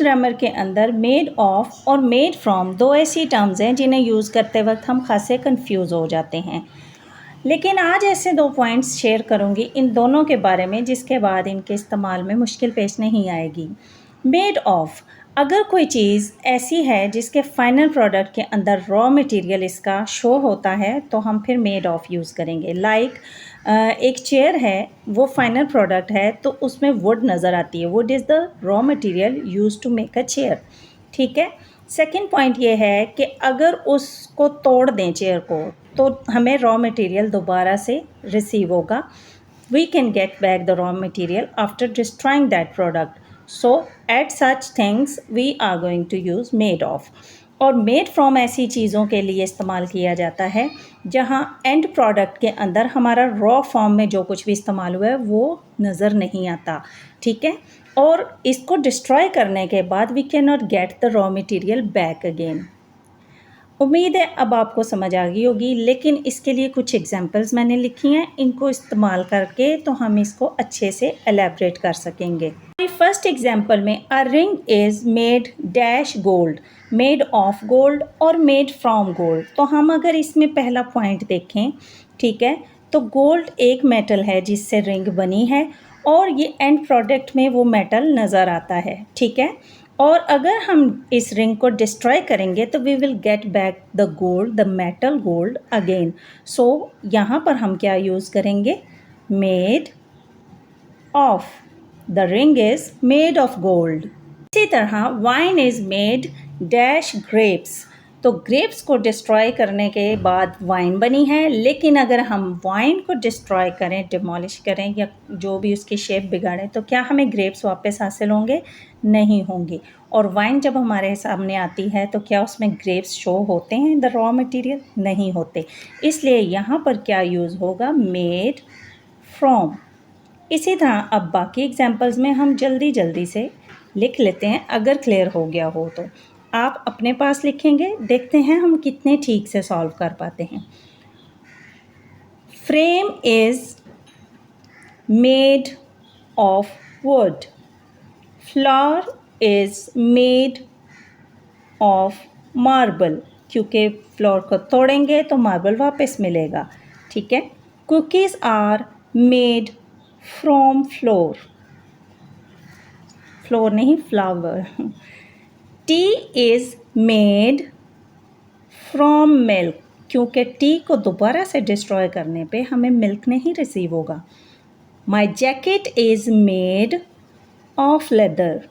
Grammar के अंदर made of और मेड फ्रॉम दो ऐसी टर्म्स हैं जिन्हें यूज़ करते वक्त हम खासे कंफ्यूज हो जाते हैं। लेकिन आज ऐसे 2 पॉइंट्स शेयर करूंगी इन दोनों के बारे में जिसके बाद इनके इस्तेमाल में मुश्किल पेश नहीं आएगी। मेड ऑफ, अगर कोई चीज़ ऐसी है जिसके फाइनल प्रोडक्ट के अंदर रॉ मटेरियल इसका शो होता है तो हम फिर मेड ऑफ यूज़ करेंगे। एक चेयर है, वो फाइनल प्रोडक्ट है तो उसमें वुड नज़र आती है। Wood is the raw material use to make a chair. ठीक है। सेकेंड पॉइंट ये है कि अगर उसको तोड़ दें चेयर को तो हमें रॉ मटेरियल दोबारा से रिसीव होगा। We can get back the raw material after destroying that product. So at such things we are going to use made of. और मेड फ्रॉम ऐसी चीज़ों के लिए इस्तेमाल किया जाता है जहाँ एंड प्रोडक्ट के अंदर हमारा रॉ फॉर्म में जो कुछ भी इस्तेमाल हुआ है वो नज़र नहीं आता। ठीक है। और इसको डिस्ट्रॉय करने के बाद we can not get the raw material back again. उम्मीद है अब आपको समझ आ गई होगी, लेकिन इसके लिए कुछ एग्जांपल्स मैंने लिखी हैं, इनको इस्तेमाल करके तो हम इसको अच्छे से एलैबोरेट कर सकेंगे। फर्स्ट एग्जांपल में a ring is made dash gold, made of gold और मेड फ्रॉम गोल्ड। तो हम अगर इसमें पहला पॉइंट देखें, ठीक है, तो गोल्ड एक मेटल है जिससे रिंग बनी है और ये एंड प्रोडक्ट में वो मेटल नज़र आता है। ठीक है। और अगर हम इस रिंग को डिस्ट्रॉय करेंगे तो we will get back the gold, the metal gold again. So यहाँ पर हम क्या यूज़ करेंगे? Made of. The ring is made of gold. इसी तरह wine is made dash grapes. तो ग्रेप्स को डिस्ट्रॉय करने के बाद वाइन बनी है, लेकिन अगर हम वाइन को डिस्ट्रॉय करें, डिमोलिश करें या जो भी उसकी शेप बिगाड़ें तो क्या हमें ग्रेप्स वापस हासिल होंगे? नहीं होंगे। और वाइन जब हमारे सामने आती है तो क्या उसमें ग्रेप्स शो होते हैं, द रॉ मटेरियल? नहीं होते। इसलिए यहाँ पर क्या यूज़ होगा? Made from. इसी तरह अब बाकी एग्जाम्पल्स में हम जल्दी जल्दी से लिख लेते हैं, अगर क्लियर हो गया हो तो आप अपने पास लिखेंगे, देखते हैं हम कितने ठीक से सॉल्व कर पाते हैं। Frame is made of wood. Flower is made of marble, क्योंकि फ्लोर को तोड़ेंगे तो मार्बल वापस मिलेगा। ठीक है। Cookies are made from flour, flour नहीं flower. Tea is made from milk, क्योंकि टी को दोबारा से डिस्ट्रॉय करने पे हमें मिल्क नहीं रिसीव होगा। My jacket is made of leather.